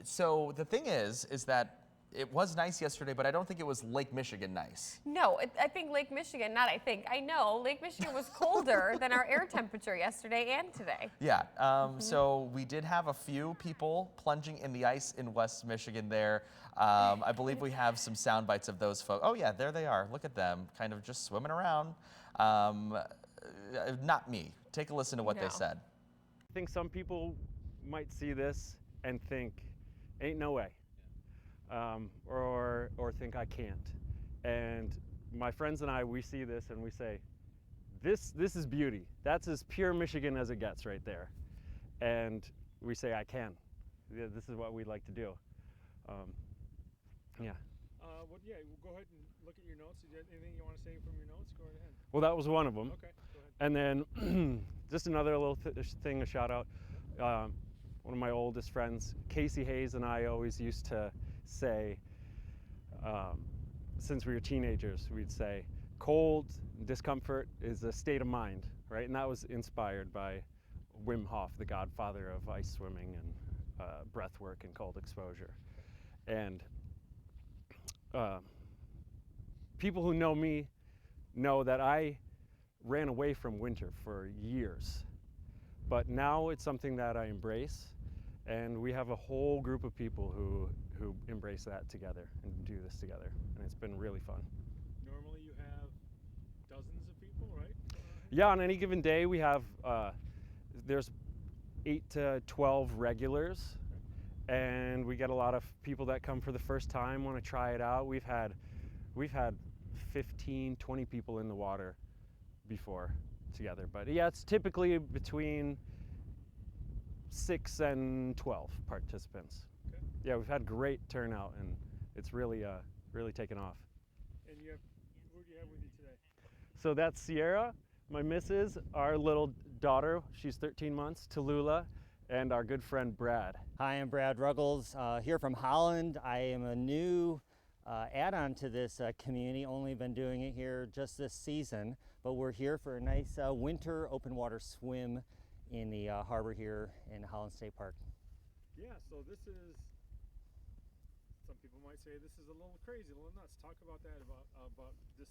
So the thing is that it was nice yesterday, but I don't think it was Lake Michigan nice. No, I think Lake Michigan, not I think, I know, Lake Michigan was colder than our air temperature yesterday and today. Yeah, so we did have a few people plunging in the ice in West Michigan there. I believe we have some sound bites of those folks. Oh yeah, there they are. Look at them, kind of just swimming around. Not me. Take a listen to what they said. I think some people might see this and think, ain't no way. Or think I can't. And my friends and I, we see this and we say, this is beauty. That's as pure Michigan as it gets right there. And we say, I can. This is what we'd like to do. Yeah. Yeah, we'll go ahead and look at your notes. Is there anything you want to say from your notes? Go ahead. Well, that was one of them. Okay, go ahead. And then just another little thing, a shout out. One of my oldest friends, Casey Hayes, and I always used to say, since we were teenagers, we'd say, cold discomfort is a state of mind, right? And that was inspired by Wim Hof, the godfather of ice swimming and breath work and cold exposure. And people who know me know that I ran away from winter for years, but now it's something that I embrace, and we have a whole group of people who embrace that together and do this together, and it's been really fun. Normally you have dozens of people, right? Yeah, on any given day we have, there's 8 to 12 regulars, and we get a lot of people that come for the first time, want to try it out. We've had 15, 20 people in the water before together, but yeah, it's typically between 6 and 12 participants. Okay. Yeah, we've had great turnout, and it's really taken off. And who do you have with you today? So that's Sierra, my missus, our little daughter, she's 13 months, Tallulah, and our good friend Brad. Hi, I'm Brad Ruggles, here from Holland. I am a new add-on to this community, only been doing it here just this season, but we're here for a nice winter open water swim in the harbor here in Holland State Park. Yeah, so this is, some people might say this is a little crazy, a little nuts. Talk about that, about this,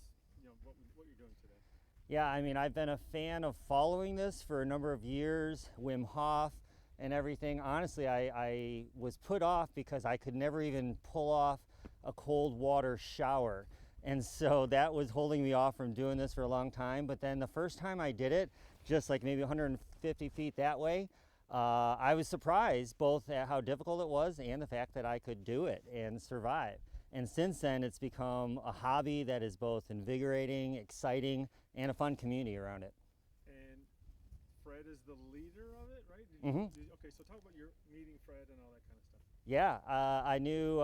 what you're doing today. Yeah, I mean, I've been a fan of following this for a number of years, Wim Hof and everything. Honestly, I was put off because I could never even pull off a cold water shower. And so that was holding me off from doing this for a long time. But then the first time I did it, just like maybe 150 feet that way, I was surprised both at how difficult it was and the fact that I could do it and survive. And since then, it's become a hobby that is both invigorating, exciting, and a fun community around it. And Fred is the leader of it, right? Okay, so talk about your meeting Fred and all that kind of stuff. Yeah, I knew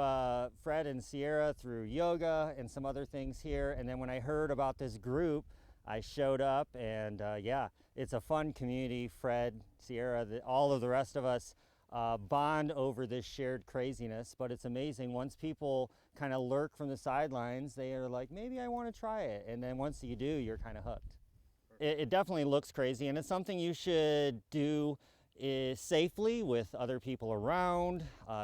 Fred and Sierra through yoga and some other things here. And then when I heard about this group, I showed up, and yeah, it's a fun community. Fred, Sierra, all of the rest of us bond over this shared craziness. But it's amazing, once people kind of lurk from the sidelines, they are like, maybe I want to try it. And then once you do, you're kind of hooked. It definitely looks crazy, and it's something you should do safely with other people around.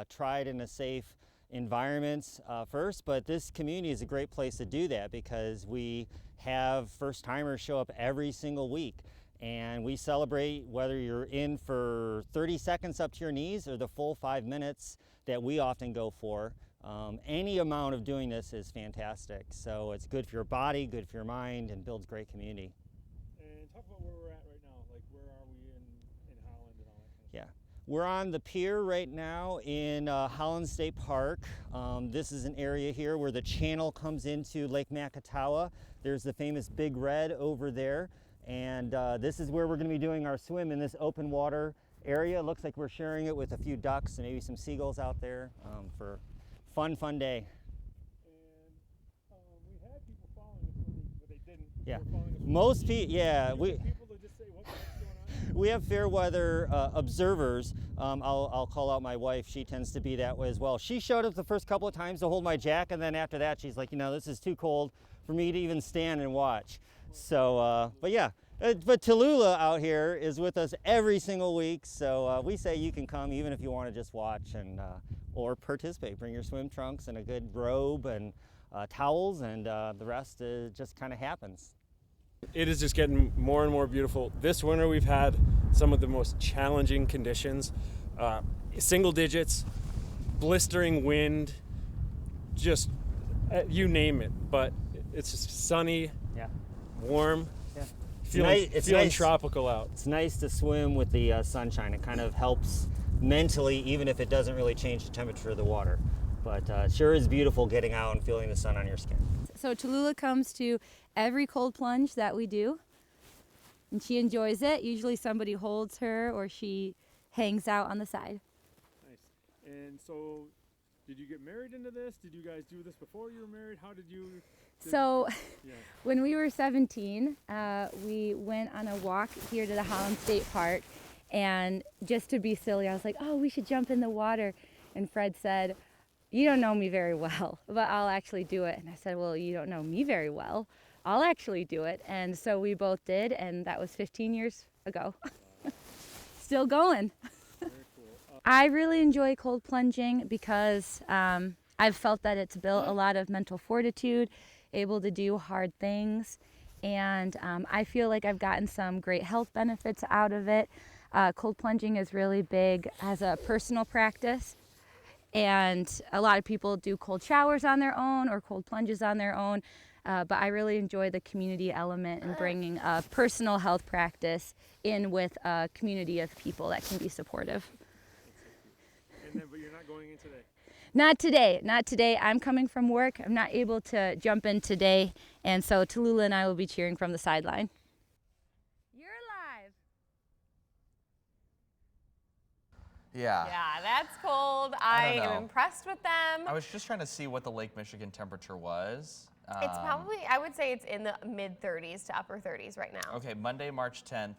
Try it in a safe environment first, but this community is a great place to do that because we have first-timers show up every single week, and we celebrate whether you're in for 30 seconds up to your knees or the full 5 minutes that we often go for. Any amount of doing this is fantastic, so it's good for your body, good for your mind, and builds great community. And talk about where we're at right now, like where are we in Holland and all that kind of stuff. Yeah, we're on the pier right now in Holland State Park. This is an area here where the channel comes into Lake Makatawa. There's the famous Big Red over there, and this is where we're going to be doing our swim in this open water area. It looks like we're sharing it with a few ducks and maybe some seagulls out there for fun day. And we had people following us, but they didn't. Yeah, They were following us. most people, yeah. People to just say, what's going on? We have fair weather observers. I'll call out my wife. She tends to be that way as well. She showed up the first couple of times to hold my jack, and then after that, she's like, this is too cold for me to even stand and watch. So, but yeah, But Tallulah out here is with us every single week, so we say you can come even if you want to just watch and or participate. Bring your swim trunks and a good robe and towels, and the rest just kind of happens. It is just getting more and more beautiful. This winter we've had some of the most challenging conditions, single digits, blistering wind, just you name it. But it's just sunny, Yeah. warm, Yeah. feeling nice. tropical out. It's nice to swim with the sunshine. It kind of helps mentally, even if it doesn't really change the temperature of the water. But it sure is beautiful getting out and feeling the sun on your skin. So Tallulah comes to every cold plunge that we do, and she enjoys it. Usually somebody holds her or she hangs out on the side. Nice. And so, did you get married into this? Did you guys do this before you were married? How did you? So Yeah. when we were 17, we went on a walk here to the Holland State Park, and just to be silly, I was like, oh, we should jump in the water. And Fred said, you don't know me very well, but I'll actually do it. And I said, well, you don't know me very well. I'll actually do it. And so we both did, and that was 15 years ago. Still going. Very cool. I really enjoy cold plunging because I've felt that it's built a lot of mental fortitude, able to do hard things, and I feel like I've gotten some great health benefits out of it. Cold plunging is really big as a personal practice, and a lot of people do cold showers on their own or cold plunges on their own, but I really enjoy the community element and bringing a personal health practice in with a community of people that can be supportive. And then, but you're not going in today. Not today, not today. I'm coming from work. I'm not able to jump in today, and so Tallulah and I will be cheering from the sideline. You're live. Yeah. Yeah, that's cold. I I don't am know. impressed with them. I was just trying to see what the Lake Michigan temperature was. It's probably, I would say it's in the mid 30s to upper 30s right now. Okay, Monday, March 10th,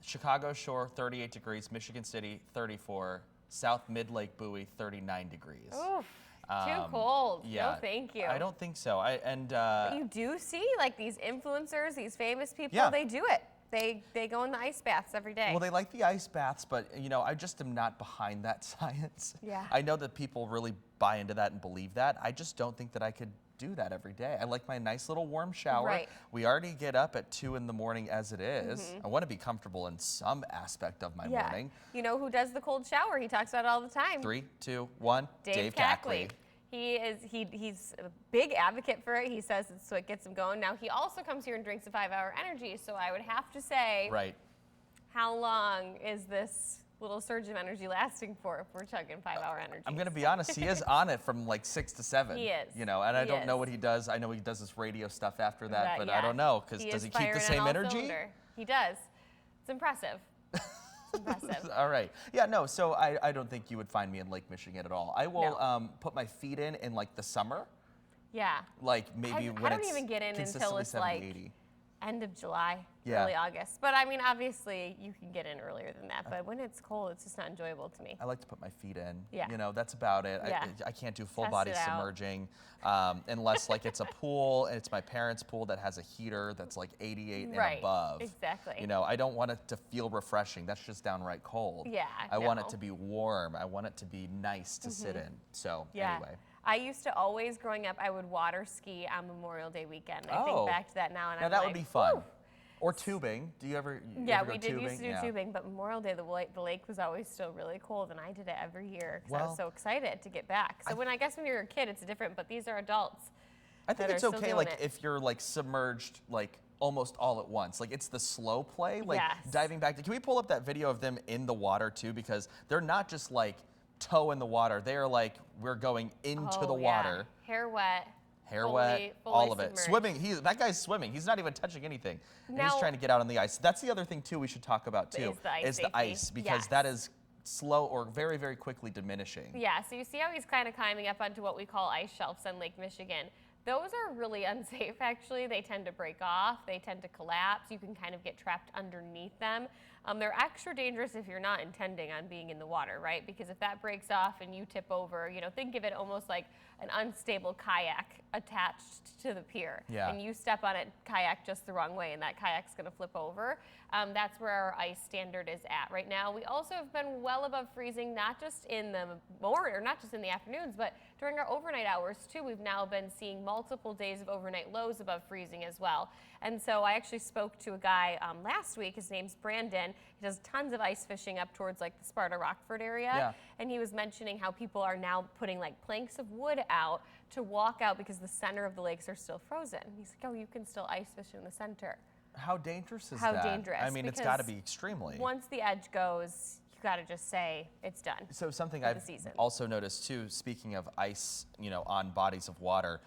Chicago Shore, 38 degrees, Michigan City, 34, South Mid-Lake Bowie, 39 degrees. Oof, too Um, cold. Yeah. No, thank you. I don't think so. But you do see like these influencers, these famous people, Yeah. they do it. They go in the ice baths every day. Well, they like the ice baths, but you know, I just am not behind that science. Yeah. I know that people really buy into that and believe that. I just don't think that I could do that every day. I like my nice little warm shower. Right. We already get up at 2 in the morning as it is. I want to be comfortable in some aspect of my yeah. morning. You know who does the cold shower? He talks about it all the time. 3, 2, 1. Dave Cackley. He's a big advocate for it. He says it's what gets him going. Now he also comes here and drinks a 5-hour energy. So I would have to say, Right. how long is this little surge of energy lasting for if we're chugging 5-hour energy? I'm gonna be honest. He is on it from like 6 to 7. He is. You know, and I He don't know is. what he does. I know he does this radio stuff after that, but I yeah. don't know because He does is he keep the firing same on all energy? cylinder. He does. It's impressive. It's impressive. All right. Yeah, no, so I don't think you would find me in Lake Michigan at all. I will No. put my feet in like the summer, Yeah. like maybe I when don't it's even get in until consistently it's 70, like 80. end of July, Yeah. early August. But I mean, obviously, you can get in earlier than that. But when it's cold, it's just not enjoyable to me. I like to put my feet in. Yeah. You know, that's about it. Yeah. I can't do full Test body it out. submerging unless like it's a pool and it's my parents' pool that has a heater that's like 88 Right, and above. exactly. You know, I don't want it to feel refreshing. That's just downright cold. Yeah, I want it no. to be warm. I want it to be nice to sit in. So Yeah. anyway. I used to always, growing up, I would water ski on Memorial Day weekend. I Oh. think back to that now, and Now I'm that like, would be fun. "Whew." Or tubing. Do you ever? You Yeah, ever go we did used to do Yeah. tubing, but Memorial Day, the lake was always still really cold, and I did it every year because I Well, was so excited to get back. So I guess when you're a kid, it's different, but these are adults. I think that it's are still okay, doing like it. if you're like submerged, like almost all at once. Like it's the slow play, like Yes. diving back. Can we pull up that video of them in the water too? Because they're not just like toe in the water. They are like we're going into the Oh, yeah. water, Hair wet. hair fully- wet, fully all of it. submerged. Swimming. That guy's swimming. He's not even touching anything. And he's Now- trying to get out on the ice. That's the other thing too we should talk about too. Is the ice is the safety. ice because Yes. that is slow or very very quickly diminishing. Yeah, so you see how he's kind of climbing up onto what we call ice shelves on Lake Michigan. Those are really unsafe, actually. They tend to break off. They tend to collapse. You can kind of get trapped underneath them. They're extra dangerous if you're not intending on being in the water, right? Because if that breaks off and you tip over, you know, think of it almost like an unstable kayak attached to the pier. Yeah. And you step on it, kayak just the wrong way, and that kayak's going to flip over. That's where our ice standard is at right now. We also have been well above freezing, not just in the morning, or not just in the afternoons, but during our overnight hours too. We've now been seeing multiple days of overnight lows above freezing as well. And so I actually spoke to a guy last week. His name's Brandon. He does tons of ice fishing up towards like the Sparta Rockford area. Yeah. And he was mentioning how people are now putting like planks of wood out to walk out because the center of the lakes are still frozen. He's like, oh, you can still ice fish in the center. How dangerous is How that? dangerous, I mean, it's got to because be extremely. Once the edge goes, you got to just say it's done. So something for the I've season. also noticed too, speaking of ice, you know, on bodies of water,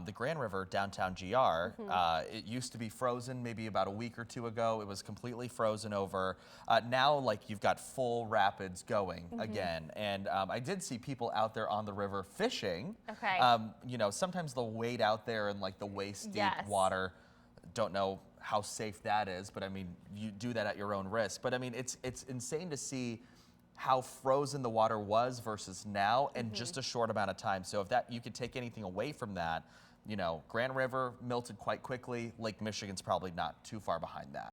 the Grand River downtown GR, it used to be frozen maybe about a week or two ago. It was completely frozen over. Now, like, you've got full rapids going again. And I did see people out there on the river fishing. Okay. You know, sometimes they'll wade out there in like the waist deep Yes. water. Don't know how safe that is, but I mean, you do that at your own risk. But I mean, it's insane to see how frozen the water was versus now in just a short amount of time. So if that you could take anything away from that, you know, Grand River melted quite quickly. Lake Michigan's probably not too far behind that.